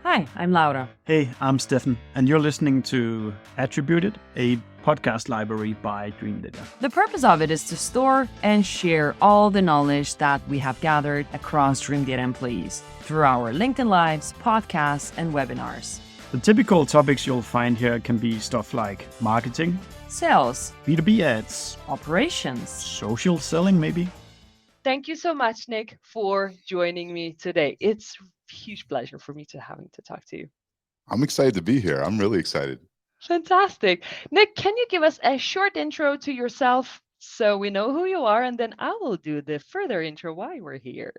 Hi, I'm Laura. Hey, I'm Stefan, and you're listening to Attributed, a podcast library by Dreamdata. The purpose of it is to store and share all the knowledge that we have gathered across Dreamdata employees through our LinkedIn Lives, podcasts, and webinars. The typical topics you'll find here can be stuff like marketing, Sales, B2B ads, operations, social selling maybe. Thank you so much, Nick, for joining me today. It's a huge pleasure for me to talk to you. I'm excited to be here. I'm really excited. Fantastic. Nick, can you give us a short intro to yourself so we know who you are, and then I will do the further intro why we're here.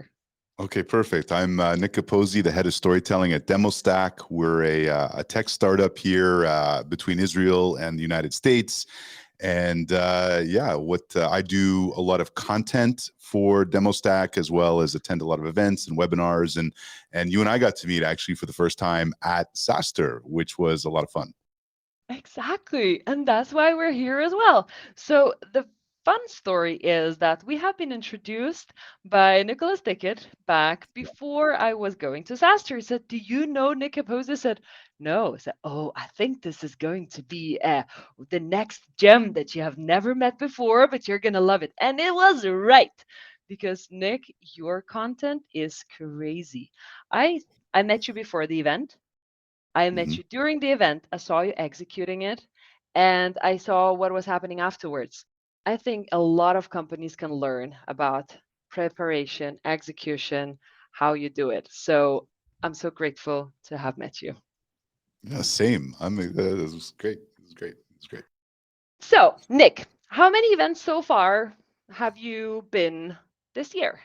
Okay, perfect. I'm Nick Capozzi, the head of storytelling at Demostack. We're a tech startup here between Israel and the United States. And I do a lot of content for Demostack, as well as attend a lot of events and webinars. And you and I got to meet actually for the first time at SaaStr, which was a lot of fun. Exactly. And that's why we're here as well. So the fun story is that we have been introduced by Nicholas Dickett back before I was going to SaaStr. He said, "Do you know Nick Capozzi?" I said, "No." I said, "Oh, I think this is going to be the next gem that you have never met before, but you're going to love it." And it was right, because Nick, your content is crazy. I met you before the event. I met you during the event. I saw you executing it, and I saw what was happening afterwards. I think a lot of companies can learn about preparation, execution, how you do it. So I'm so grateful to have met you. Yeah, same. This was great. It was great. It was great. So, Nick, how many events so far have you been this year?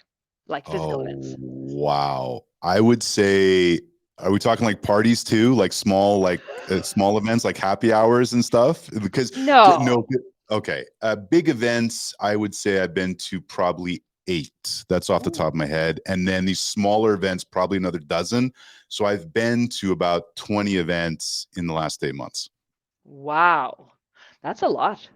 Like physical events? Wow. I would say, are we talking like parties too? Like small events, like happy hours and stuff? Because No. Okay. Big events, I would say I've been to probably 8. That's off the top of my head. And then these smaller events, probably another dozen. So I've been to about 20 events in the last 8 months. Wow. That's a lot,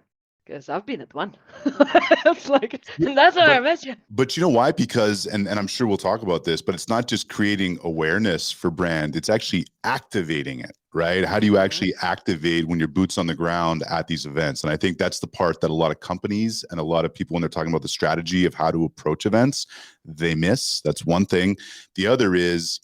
because I've been at one. It's like, and that's how I met you. But you know why? Because, and I'm sure we'll talk about this, but it's not just creating awareness for brand, it's actually activating it, right? How do you actually activate when your boots on the ground at these events? And I think that's the part that a lot of companies and a lot of people, when they're talking about the strategy of how to approach events, they miss. That's one thing. The other is,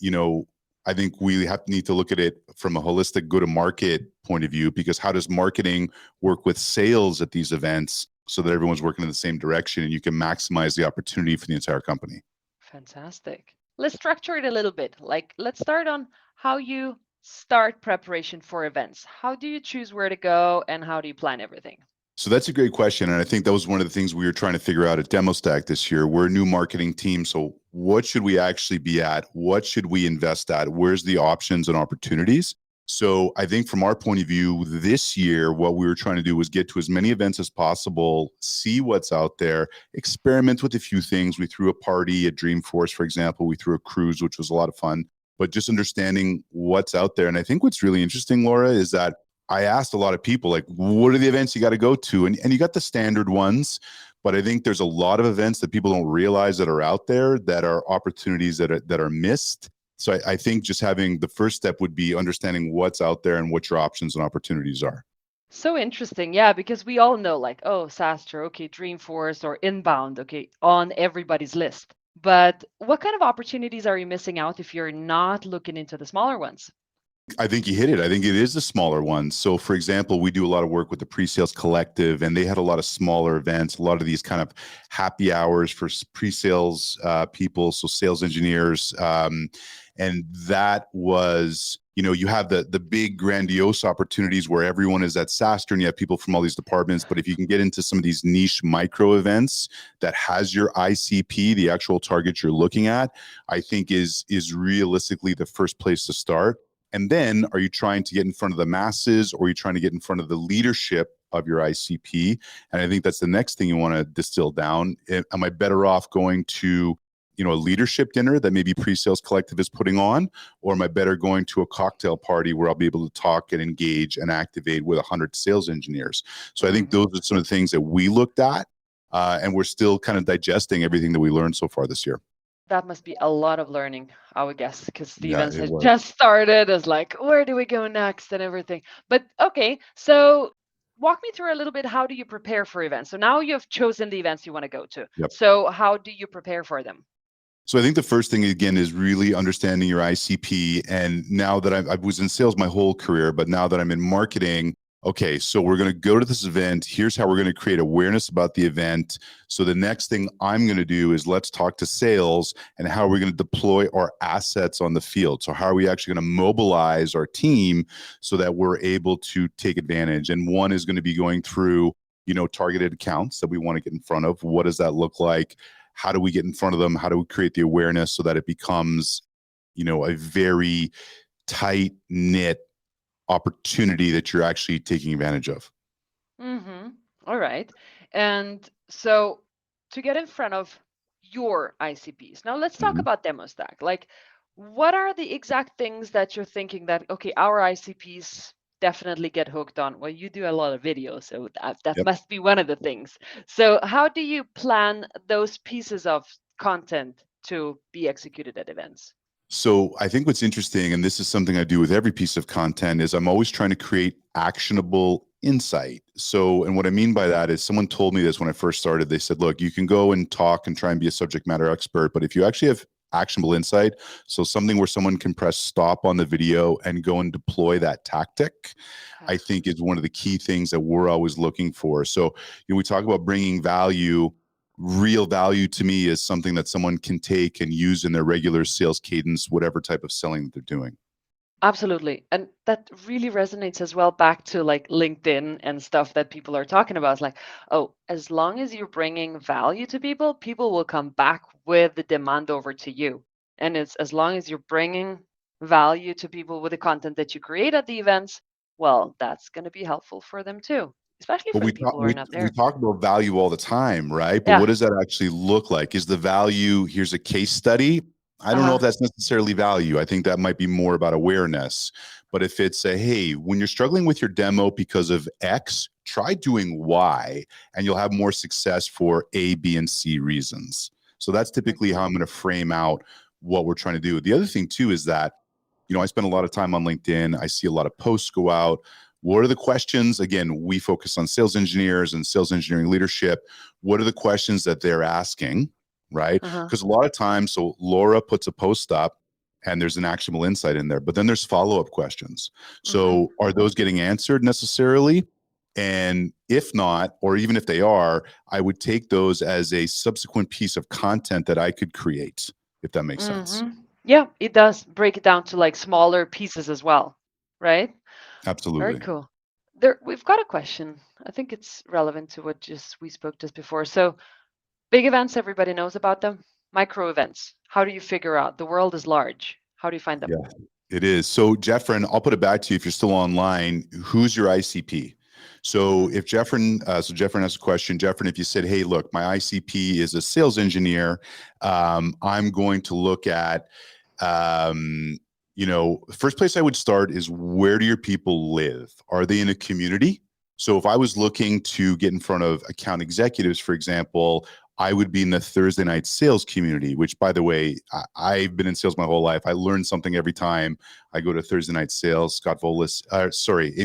I think we need to look at it from a holistic go-to-market point of view, because how does marketing work with sales at these events so that everyone's working in the same direction and you can maximize the opportunity for the entire company? Fantastic. Let's structure it a little bit. Like, let's start on how you start preparation for events. How do you choose where to go, and how do you plan everything? So that's a great question. And I think that was one of the things we were trying to figure out at Demostack this year. We're a new marketing team. So what should we actually be at? What should we invest at? Where's the options and opportunities? So I think from our point of view, this year, what we were trying to do was get to as many events as possible, see what's out there, experiment with a few things. We threw a party at Dreamforce, for example. We threw a cruise, which was a lot of fun, but just understanding what's out there. And I think what's really interesting, Laura, is that I asked a lot of people, like, what are the events you got to go to? And you got the standard ones, but I think there's a lot of events that people don't realize that are out there, that are opportunities that are missed. So I think just having the first step would be understanding what's out there and what your options and opportunities are. So interesting. Yeah, because we all know, like, oh, SaaStr, okay, Dreamforce or Inbound, okay, on everybody's list. But what kind of opportunities are you missing out if you're not looking into the smaller ones? I think you hit it. I think it is the smaller ones. So for example, we do a lot of work with the pre-sales collective, and they had a lot of smaller events, a lot of these kind of happy hours for pre-sales people, so sales engineers. And that was, you have the big grandiose opportunities where everyone is at SaaStr and you have people from all these departments. But if you can get into some of these niche micro events that has your ICP, the actual target you're looking at, I think is realistically the first place to start. And then, are you trying to get in front of the masses, or are you trying to get in front of the leadership of your ICP? And I think that's the next thing you want to distill down. Am I better off going to, a leadership dinner that maybe Pre-Sales Collective is putting on, or am I better going to a cocktail party where I'll be able to talk and engage and activate with 100 sales engineers? So I think those are some of the things that we looked at, and we're still kind of digesting everything that we learned so far this year. that must be a lot of learning, I would guess, because the Yeah, events it has was. just started. As like, where do we go next and everything. But okay, so walk me through a little bit. How do you prepare for events? So now you've chosen the events you want to go to. Yep. So how do you prepare for them? So I think the first thing again is really understanding your ICP. And now that I was in sales my whole career, but now that I'm in marketing, okay, so we're going to go to this event. Here's how we're going to create awareness about the event. So the next thing I'm going to do is let's talk to sales and how we're going to deploy our assets on the field. So how are we actually going to mobilize our team so that we're able to take advantage? And one is going to be going through, targeted accounts that we want to get in front of. What does that look like? How do we get in front of them? How do we create the awareness so that it becomes, a very tight knit opportunity that you're actually taking advantage of? All right. And so to get in front of your ICPs, now let's talk Mhm. about Demostack. Like, what are the exact things that you're thinking that, okay, our ICPs definitely get hooked on? Well, you do a lot of videos, so that Yep. must be one of the things. So how do you plan those pieces of content to be executed at events? So I think what's interesting, and this is something I do with every piece of content, is I'm always trying to create actionable insight. So, and what I mean by that is someone told me this when I first started. They said, look, you can go and talk and try and be a subject matter expert, but if you actually have actionable insight, so something where someone can press stop on the video and go and deploy that tactic, I think is one of the key things that we're always looking for. So, we talk about bringing value. Real value to me is something that someone can take and use in their regular sales cadence, whatever type of selling that they're doing. Absolutely. And that really resonates as well back to like LinkedIn and stuff that people are talking about. It's like, oh, as long as you're bringing value to people, people will come back with the demand over to you. And it's as long as you're bringing value to people with the content that you create at the events, well, that's going to be helpful for them too, especially But for the we talk people who are we, not we there. talk about value all the time, right? But Yeah. what does that actually look like? Is the value, here's a case study? I don't know if Uh-huh. that's necessarily value. I think that might be more about awareness. But if it's a, hey, when you're struggling with your demo because of X, try doing Y, and you'll have more success for A, B, and C reasons. So that's Very typically how cool. I'm going to frame out what we're trying to do. The other thing too is that, I spend a lot of time on LinkedIn. I see a lot of posts go out. What are the questions? Again, we focus on sales engineers and sales engineering leadership. What are the questions that they're asking, right? Uh-huh. Because a lot of times, so Laura puts a post up and there's an actionable insight in there, but then there's follow-up questions. Mm-hmm. So are those getting answered necessarily? And if not, or even if they are, I would take those as a subsequent piece of content that I could create, if that makes sense. Yeah, it does break it down to like smaller pieces as well, right? Very Absolutely. cool. There, we've got a question. I think it's relevant to what just we spoke just before. So, big events, everybody knows about them. Micro events, how do you figure out? The world is large. How do you find them? Yeah, it is. So, Jeffrin, I'll put it back to you if you're still online. Who's your ICP? So, Mhm. if Jeffrin has a question. Jeffrin, if you said, "Hey, look, my ICP is a sales engineer," I'm going to look at, the first place I would start is where do your people live? Are they in a community? So, if I was looking to get in front of account executives, for example, I would be in the Thursday night sales community, which, by the way, I've been in sales my whole life. I learn something every time I go to Thursday night sales. Amy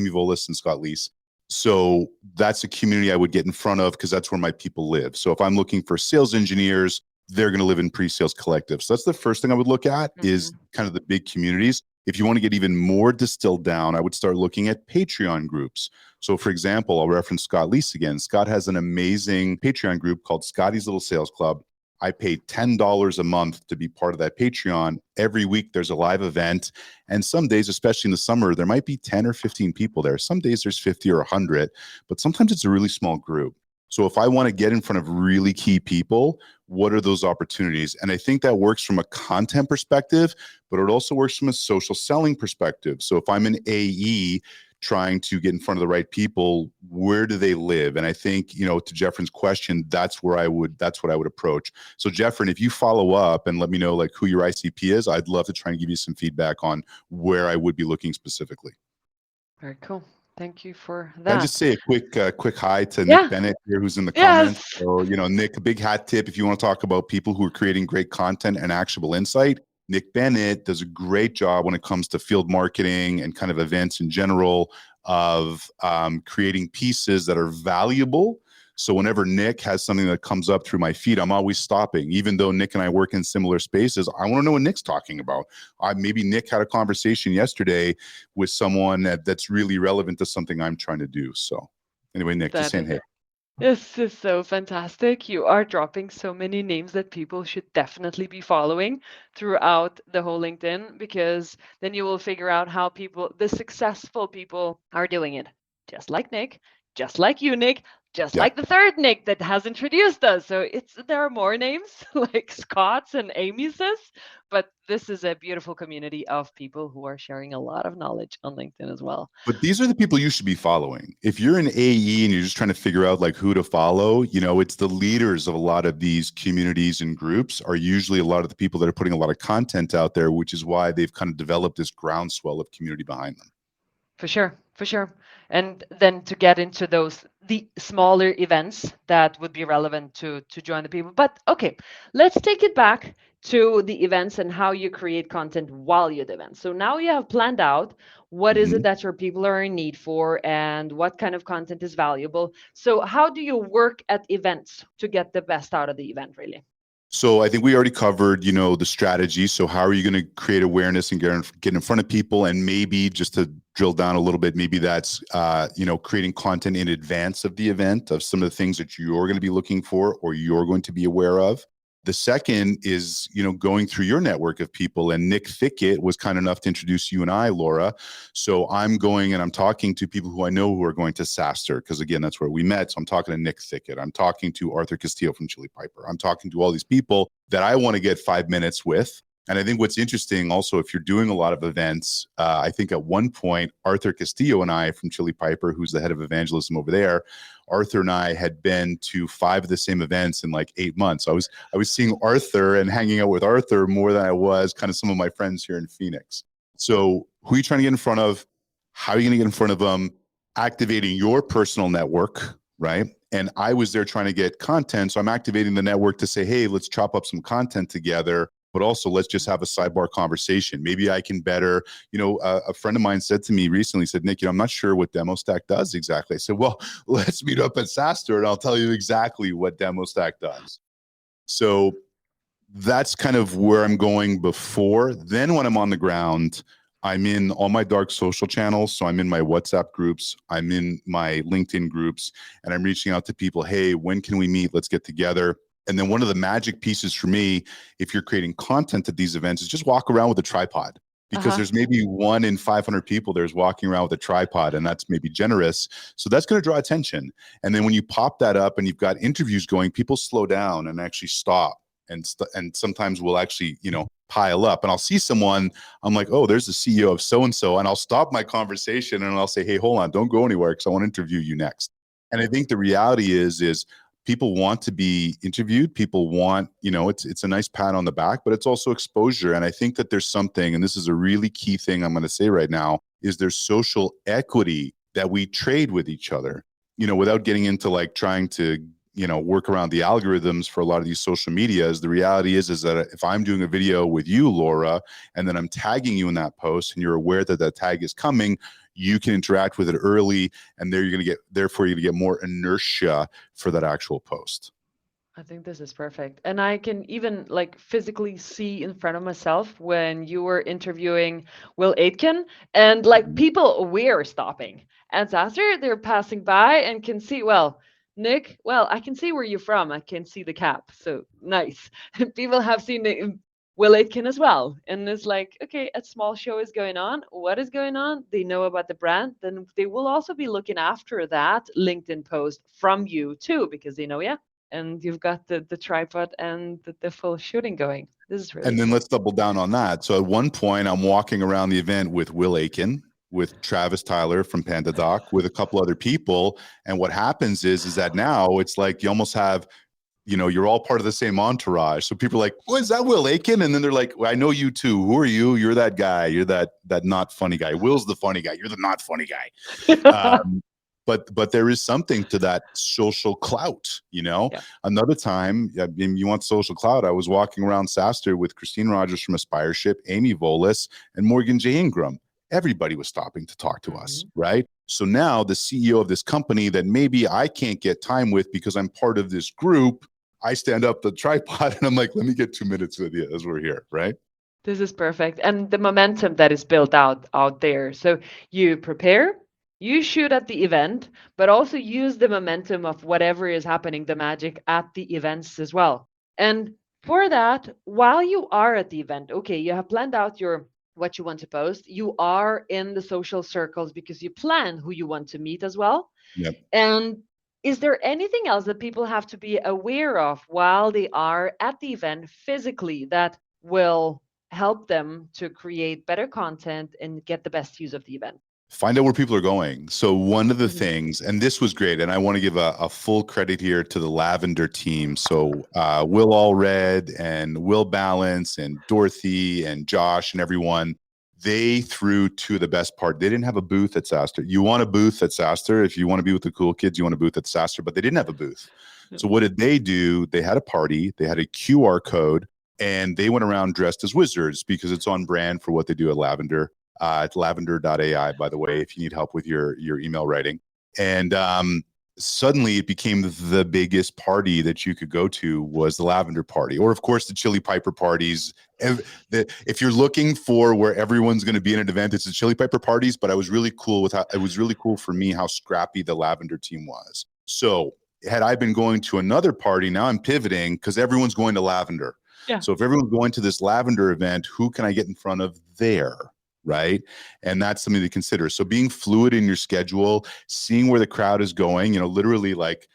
Volis and Scott Leese. So that's a community I would get in front of because that's where my people live. So if I'm looking for sales engineers, they're going to live in pre-sales collectives. So that's the first thing I would look at is Mhm. kind of the big communities. If you want to get even more distilled down, I would start looking at Patreon groups. So, for example, I'll reference Scott Leese again. Scott has an amazing Patreon group called Scotty's Little Sales Club. I pay $10 a month to be part of that Patreon. Every week there's a live event. And some days, especially in the summer, there might be 10 or 15 people there. Some days there's 50 or 100, but sometimes it's a really small group. So if I want to get in front of really key people, what are those opportunities? And I think that works from a content perspective, but it also works from a social selling perspective. So if I'm an AE trying to get in front of the right people, where do they live? And I think, to Jeffrin's question, that's what I would approach. So Jeffrin, if you follow up and let me know like who your ICP is, I'd love to try and give you some feedback on where I would be looking specifically. Very cool. Thank you for Can I that. just say a quick hi to Nick Yeah. Bennett here, who's in the comments. Yes. So, Nick, a big hat tip if you want to talk about people who are creating great content and actionable insight. Nick Bennett does a great job when it comes to field marketing and kind of events in general of creating pieces that are valuable. So whenever Nick has something that comes up through my feed, I'm always stopping. Even though Nick and I work in similar spaces, I want to know what Nick's talking about. Maybe Nick had a conversation yesterday with someone that's really relevant to something I'm trying to do. So anyway, Nick, just That saying, is hey. This is so fantastic. You are dropping so many names that people should definitely be following throughout the whole LinkedIn, because then you will figure out how the successful people are doing it. Just like Nick, just like you, Nick, just Yeah. like the third Nick that has introduced us. So there are more names like Scott's and Amy's, but this is a beautiful community of people who are sharing a lot of knowledge on LinkedIn as well. But these are the people you should be following. If you're an AE and you're just trying to figure out like who to follow, it's the leaders of a lot of these communities and groups are usually a lot of the people that are putting a lot of content out there, which is why they've kind of developed this groundswell of community behind them. For sure, for sure. And then to get into the smaller events that would be relevant to join the people. But okay, let's take it back to the events and how you create content while you're at the event. So now you have planned out what is it that your people are in need for and what kind of content is valuable. So how do you work at events to get the best out of the event, really? So I think we already covered, the strategy. So how are you going to create awareness and get in front of people? And maybe just to drill down a little bit, maybe that's, creating content in advance of the event of some of the things that you're going to be looking for or you're going to be aware of. The second is, going through your network of people. And Nick Thickett was kind enough to introduce you and I, Laura. So I'm going and I'm talking to people who I know who are going to SaaStr, because again, that's where we met. So I'm talking to Nick Thickett. I'm talking to Arthur Castillo from Chili Piper. I'm talking to all these people that I want to get 5 minutes with. And I think what's interesting also, if you're doing a lot of events, I think at one point, Arthur Castillo and I from Chili Piper, who's the head of evangelism over there, Arthur and I had been to 5 of the same events in like 8 months. I was seeing Arthur and hanging out with Arthur more than I was kind of some of my friends here in Phoenix. So who are you trying to get in front of? How are you going to get in front of them? Activating your personal network, right? And I was there trying to get content. So I'm activating the network to say, hey, let's chop up some content together, but also let's just have a sidebar conversation. Maybe I can better, a friend of mine said to me recently, said, Nick, I'm not sure what Demostack does exactly. I said, well, let's meet up at SaaStr and I'll tell you exactly what Demostack does. So that's kind of where I'm going before. Then when I'm on the ground, I'm in all my dark social channels. So I'm in my WhatsApp groups, I'm in my LinkedIn groups, and I'm reaching out to people. Hey, when can we meet? Let's get together. And then one of the magic pieces for me, if you're creating content at these events, is just walk around with a tripod, because there's maybe 1 in 500 people there's walking around with a tripod, and that's maybe generous. So that's going to draw attention. And then when you pop that up and you've got interviews going, people slow down and actually stop. And sometimes we'll actually, pile up, and I'll see someone, I'm like, oh, there's the CEO of so-and-so. And I'll stop my conversation and I'll say, hey, hold on, don't go anywhere, because I want to interview you next. And I think the reality is people want to be interviewed. People want, it's a nice pat on the back, but it's also exposure. And I think that there's something, and this is a really key thing I'm going to say right now, is there's social equity that we trade with each other, without getting into like trying to, work around the algorithms for a lot of these social medias. The reality is that if I'm doing a video with you, Laura, and then I'm tagging you in that post and you're aware that that tag is coming, you can interact with it early, and there you're going to get more inertia for that actual post. I think this is perfect. And I can even like physically see in front of myself when you were interviewing Will Aitken, and like people were stopping. And after they're passing by and can see, well, Nick, well, I can see where you're from. I can see the cap. So nice. People have seen the Will Aitken as well. And it's like, okay, a small show is going on. What is going on? They know about the brand. Then they will also be looking after that LinkedIn post from you too, because they know, yeah, and you've got the tripod and the full shooting going. This is really And then cool. let's double down on that. So at one point, I'm walking around the event with Will Aitken, with Travis Tyler from PandaDoc, with a couple other people. And what happens is that now it's like you almost have you're all part of the same entourage. So people are like, "Well, is that Will Aiken?" And then they're like, "Well, I know you too. Who are you? You're that guy. You're that not funny guy. Will's the funny guy. You're the not funny guy." But there is something to that social clout, Yeah. Another time, you want social clout, I was walking around SaaStr with Christine Rogers from Aspireship, Amy Volas, and Morgan J. Ingram. Everybody was stopping to talk to us, right? So now the CEO of this company that maybe I can't get time with because I'm part of this group, I stand up the tripod and I'm like, let me get 2 minutes with you as we're here, right? This is perfect. And the momentum that is built out there. So you prepare, you shoot at the event, but also use the momentum of whatever is happening, the magic at the events as well. And for that, while you are at the event, okay, you have planned out what you want to post. You are in the social circles because you plan who you want to meet as well. Yep. And is there anything else that people have to be aware of while they are at the event physically that will help them to create better content and get the best use of the event? Find out where people are going. So one of the things, and this was great, and I want to give a full credit here to the Lavender team. So Will Allred and Will Balance and Dorothy and Josh and everyone, they threw two of the best part. They didn't have a booth at SaaStr. You want a booth at SaaStr. If you want to be with the cool kids, you want a booth at SaaStr, but they didn't have a booth. So what did they do? They had a party. They had a QR code, and they went around dressed as wizards because it's on brand for what they do at Lavender. It's lavender.ai, by the way, if you need help with your email writing. And suddenly it became the biggest party that you could go to was the Lavender party, or of course the Chili Piper parties. If you're looking for where everyone's going to be in an event, it's the Chili Piper parties. But I was really cool with it was really cool for me how scrappy the Lavender team was. So had I been going to another party, now I'm pivoting because everyone's going to Lavender. Yeah. So if everyone's going to this Lavender event, who can I get in front of there? Right. And that's something to consider. So being fluid in your schedule, seeing where the crowd is going, literally like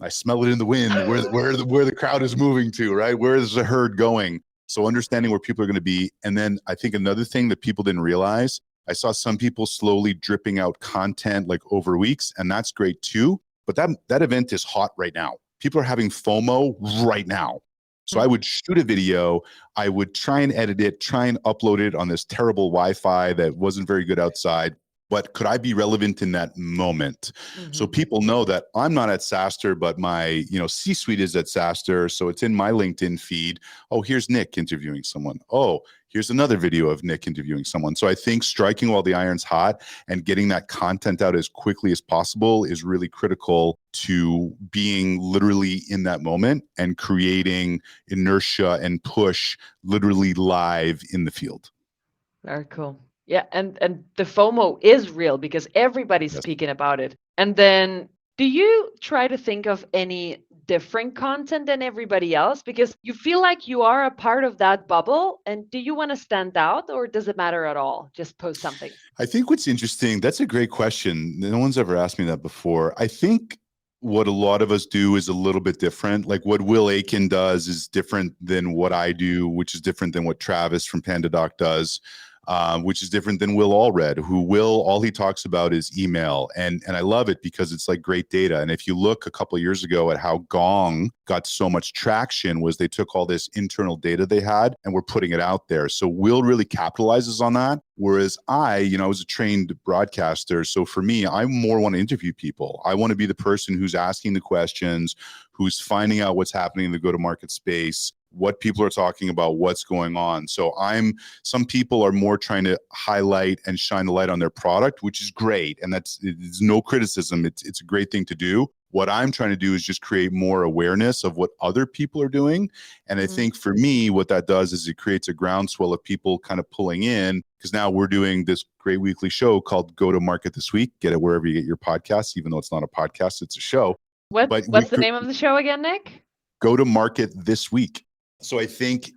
I smell it in the wind, where the crowd is moving to, right? Where is the herd going? So understanding where people are going to be. And then I think another thing that people didn't realize, I saw some people slowly dripping out content like over weeks, and that's great too. But that event is hot right now. People are having FOMO right now. So I would shoot a video, I would try and edit it, try and upload it on this terrible Wi-Fi that wasn't very good outside. But could I be relevant in that moment? So people know that I'm not at SaaStr, but my C-suite is at SaaStr. So it's in my LinkedIn feed. Oh, here's Nick interviewing someone. Oh, here's another video of Nick interviewing someone. So I think striking while the iron's hot and getting that content out as quickly as possible is really critical to being literally in that moment and creating inertia and push literally live in the field. Very cool. Yeah, and the FOMO is real because everybody's speaking about it. And then do you try to think of any different content than everybody else? Because you feel like you are a part of that bubble. And do you want to stand out, or does it matter at all? Just post something. I think what's interesting, that's a great question. No one's ever asked me that before. I think what a lot of us do is a little bit different. Like what Will Aiken does is different than what I do, which is different than what Travis from PandaDoc does. Which is different than Will Allred, all he talks about is email. And I love it because it's like great data. And if you look a couple of years ago at how Gong got so much traction, was they took all this internal data they had and were putting it out there. So Will really capitalizes on that. Whereas I was a trained broadcaster. So for me, I more want to interview people. I want to be the person who's asking the questions, who's finding out what's happening in the go-to-market space, what people are talking about, what's going on. So some people are more trying to highlight and shine the light on their product, which is great. And it's no criticism. It's a great thing to do. What I'm trying to do is just create more awareness of what other people are doing. And I think for me, what that does is it creates a groundswell of people kind of pulling in, because now we're doing this great weekly show called Go to Market This Week. Get it wherever you get your podcasts, even though it's not a podcast, it's a show. What's the name of the show again, Nick? Go to Market This Week. So I think,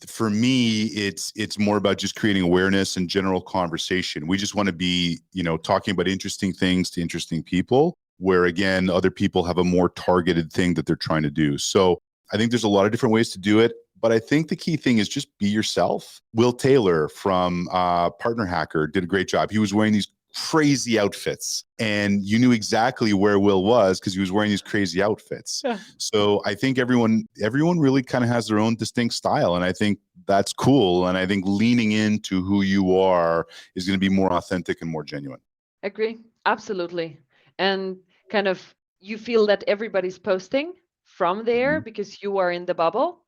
for me, it's more about just creating awareness and general conversation. We just want to be, talking about interesting things to interesting people, where again, other people have a more targeted thing that they're trying to do. So I think there's a lot of different ways to do it, but I think the key thing is just be yourself. Will Taylor from Partner Hacker did a great job. He was wearing these crazy outfits, and you knew exactly where Will was because he was wearing these crazy outfits. Yeah. So I think everyone really kind of has their own distinct style, and I think that's cool. And I think leaning into who you are is going to be more authentic and more genuine. Agree. Absolutely. And kind of you feel that everybody's posting from there because you are in the bubble,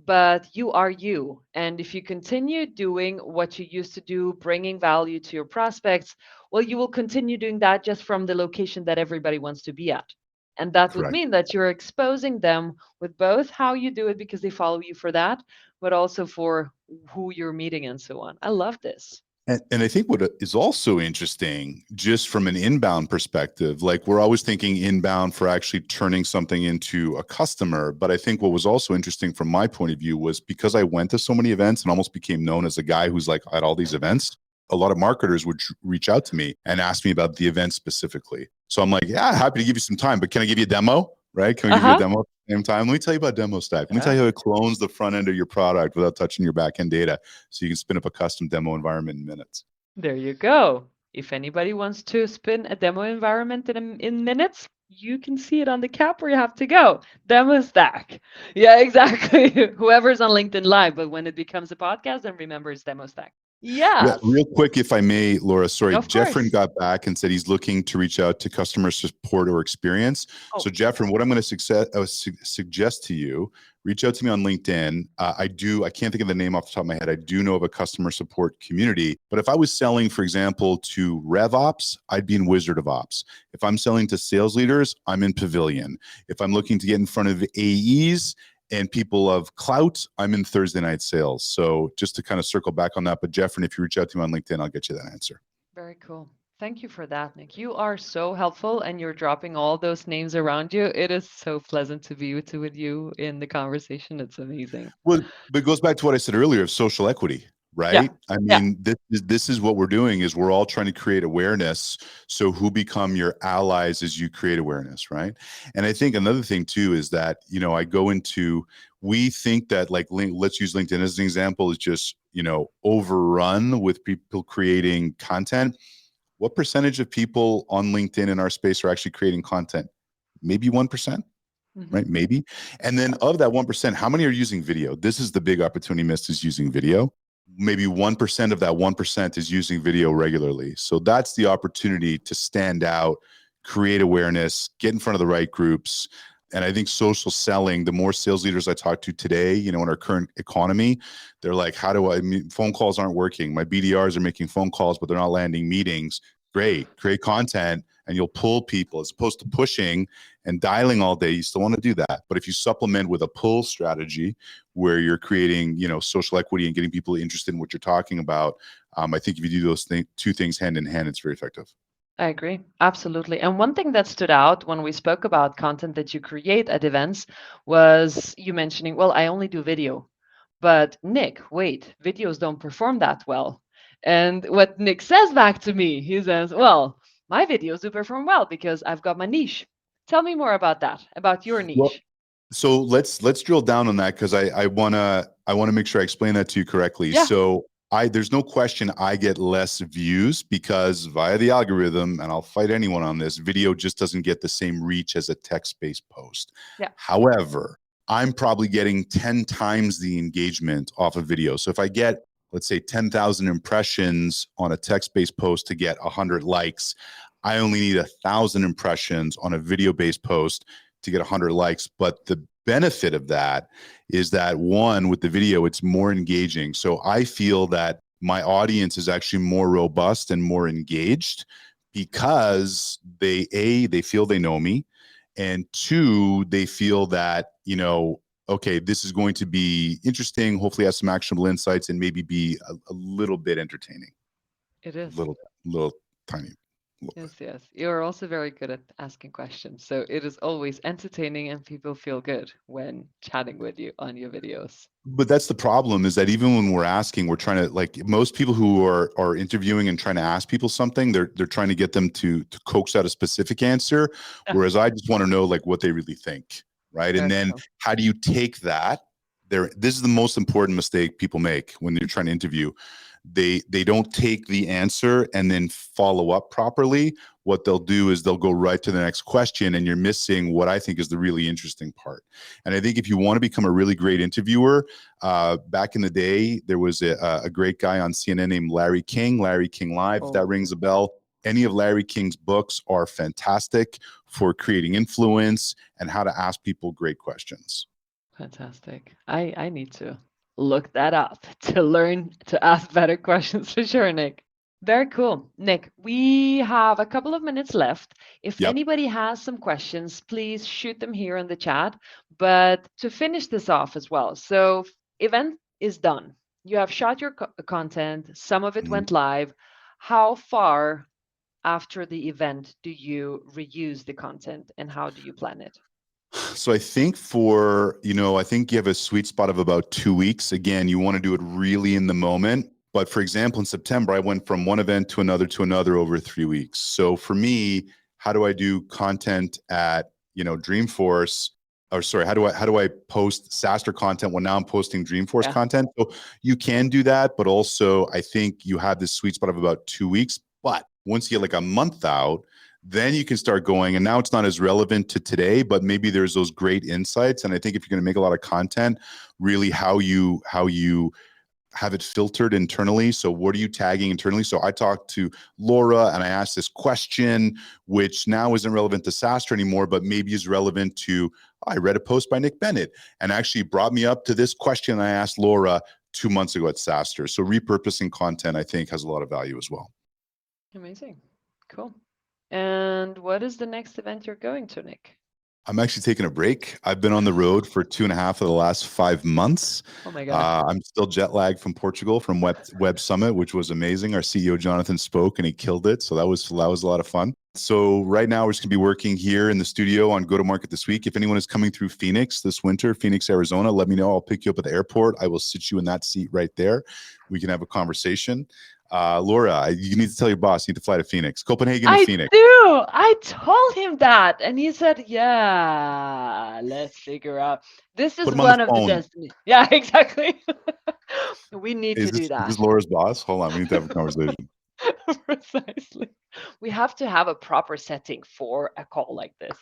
but you are you. And if you continue doing what you used to do, bringing value to your prospects, well, you will continue doing that just from the location that everybody wants to be at. And that would Correct. mean that you're exposing them with both how you do it because they follow you for that, but also for who you're meeting and so on. I love this. And I think what is also interesting, just from an inbound perspective, like we're always thinking inbound for actually turning something into a customer. But I think what was also interesting from my point of view was because I went to so many events and almost became known as a guy who's like at all these events, a lot of marketers would reach out to me and ask me about the event specifically. So I'm like, yeah, happy to give you some time, but can I give you a demo? Right? Can I give you a demo at the same time? Let me tell you about Demostack. Let me tell you how it clones the front end of your product without touching your back end data so you can spin up a custom demo environment in minutes. There you go. If anybody wants to spin a demo environment in minutes, you can see it on the cap where you have to go. Demostack. Yeah, exactly. Whoever's on LinkedIn Live, but when it becomes a podcast, then remember it's Demostack. Yes. Real quick, if I may, Laura, sorry, Of Jeffrin course. got back and said he's looking to reach out to customer support or experience. Oh. So Jeffrin, what I'm going to suggest to you, reach out to me on LinkedIn. I can't think of the name off the top of my head. I do know of a customer support community, but if I was selling, for example, to RevOps, I'd be in Wizard of Ops. If I'm selling to sales leaders, I'm in Pavilion. If I'm looking to get in front of AEs and people of clout, I'm in Thursday Night Sales. So just to kind of circle back on that, but Jeffrin, if you reach out to me on LinkedIn, I'll get you that answer. Very cool. Thank you for that, Nick. You are so helpful and you're dropping all those names around you. It is so pleasant to be with you in the conversation. It's amazing. Well, but it goes back to what I said earlier of social equity, right? Yeah. I mean, this is what we're doing is we're all trying to create awareness. So who become your allies as you create awareness, right? And I think another thing too is that, we think that like, let's use LinkedIn as an example, is just, overrun with people creating content. What percentage of people on LinkedIn in our space are actually creating content? Maybe 1%. Right? Maybe. And then of that 1%, how many are using video? This is the big opportunity missed, is using video. Maybe 1% of that 1% is using video regularly. So that's the opportunity to stand out, create awareness, get in front of the right groups. And I think social selling, the more sales leaders I talk to today, in our current economy, they're like, phone calls aren't working. My BDRs are making phone calls, but they're not landing meetings. Great, create content and you'll pull people as opposed to pushing and dialing all day. You still want to do that. But if you supplement with a pull strategy where you're creating, social equity and getting people interested in what you're talking about, I think if you do those two things hand in hand, it's very effective. I agree. Absolutely. And one thing that stood out when we spoke about content that you create at events was you mentioning, well, I only do video. But Nick, wait, videos don't perform that well. And what Nick says back to me, he says, well, my videos do perform well because I've got my niche. Tell me more about that, about your niche. Well, so let's drill down on that because I wanna make sure I explain that to you correctly. Yeah. So there's no question I get less views because via the algorithm, and I'll fight anyone on this, video just doesn't get the same reach as a text-based post. Yeah. However, I'm probably getting 10 times the engagement off of video. So if I get, let's say 10,000 impressions on a text-based post to get 100 likes, I only need 1,000 impressions on a video-based post to get 100 likes. But the benefit of that is that one, with the video, it's more engaging. So I feel that my audience is actually more robust and more engaged because they feel they know me. And two, they feel that, okay, this is going to be interesting, hopefully have some actionable insights and maybe be a little bit entertaining. It is. Little tiny. Yes. You're also very good at asking questions. So it is always entertaining and people feel good when chatting with you on your videos. But that's the problem, is that even when we're asking, we're trying to, like, most people who are interviewing and trying to ask people something, they're trying to get them to coax out a specific answer. Whereas I just want to know like what they really think. Right. And then how do you take that? This is the most important mistake people make when they're trying to interview. they don't take the answer and then follow up properly. What they'll do is they'll go right to the next question, and you're missing what I think is the really interesting part. And I think if you want to become a really great interviewer, back in the day, there was a great guy on CNN named Larry King Live, if that rings a bell. Any of Larry King's books are fantastic for creating influence and how to ask people great questions. Fantastic. I need to look that up to learn to ask better questions for sure, Nick. Very cool. Nick, we have a couple of minutes left. If anybody has some questions, please shoot them here in the chat. But to finish this off as well, so event is done. You have shot your content. Some of it went live. How far after the event do you reuse the content, and how do you plan it? So I think I think you have a sweet spot of about 2 weeks. Again, you want to do it really in the moment. But for example, in September, I went from one event to another over 3 weeks. So for me, how do I do content at, Dreamforce? Or sorry, how do I post SaaStr content when now I'm posting Dreamforce content? So you can do that, but also I think you have this sweet spot of about 2 weeks. But once you get like a month out, then you can start going. And now it's not as relevant to today, but maybe there's those great insights. And I think if you're going to make a lot of content, really how you have it filtered internally. So what are you tagging internally? So I talked to Laura and I asked this question, which now isn't relevant to SaaStr anymore, but maybe is relevant to, I read a post by Nick Bennett and actually brought me up to this question I asked Laura 2 months ago at SaaStr. So repurposing content, I think, has a lot of value as well. Amazing. Cool. And what is the next event you're going to, Nick? I'm actually taking a break. I've been on the road for 2.5 of the last 5 months. Oh my God. I'm still jet lagged from Portugal, from Web Summit, which was amazing. Our CEO, Jonathan, spoke and he killed it. So that was a lot of fun. So right now we're just gonna be working here in the studio on go-to-market this week. If anyone is coming through Phoenix this winter, Phoenix, Arizona, let me know. I'll pick you up at the airport. I will sit you in that seat right there. We can have a conversation. Laura, you need to tell your boss you need to fly to Phoenix, Copenhagen to Phoenix. I do. I told him that, and he said, "Yeah, let's figure out." This is one of the destiny. Yeah, exactly. We need to do that. Is this Laura's boss? Hold on, we need to have a conversation. Precisely. We have to have a proper setting for a call like this.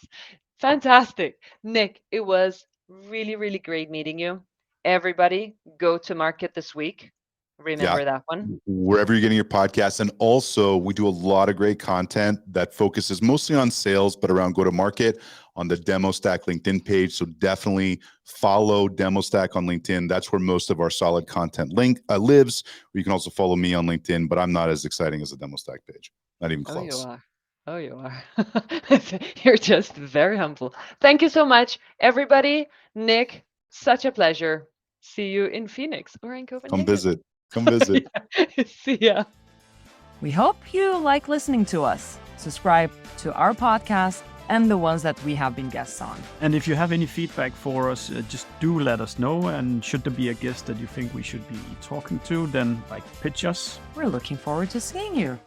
Fantastic, Nick. It was really, really great meeting you. Everybody, go to market this week. Remember that one. Wherever you're getting your podcasts. And also we do a lot of great content that focuses mostly on sales, but around go-to-market on the Demostack LinkedIn page. So definitely follow Demostack on LinkedIn. That's where most of our solid content lives. You can also follow me on LinkedIn, but I'm not as exciting as the Demostack page. Not even close. Oh, you are. You're just very humble. Thank you so much, everybody. Nick, such a pleasure. See you in Phoenix or in Copenhagen. Come visit. See ya. We hope you like listening to us. Subscribe to our podcast and the ones that we have been guests on. And if you have any feedback for us, just do let us know. And should there be a guest that you think we should be talking to, then pitch us. We're looking forward to seeing you.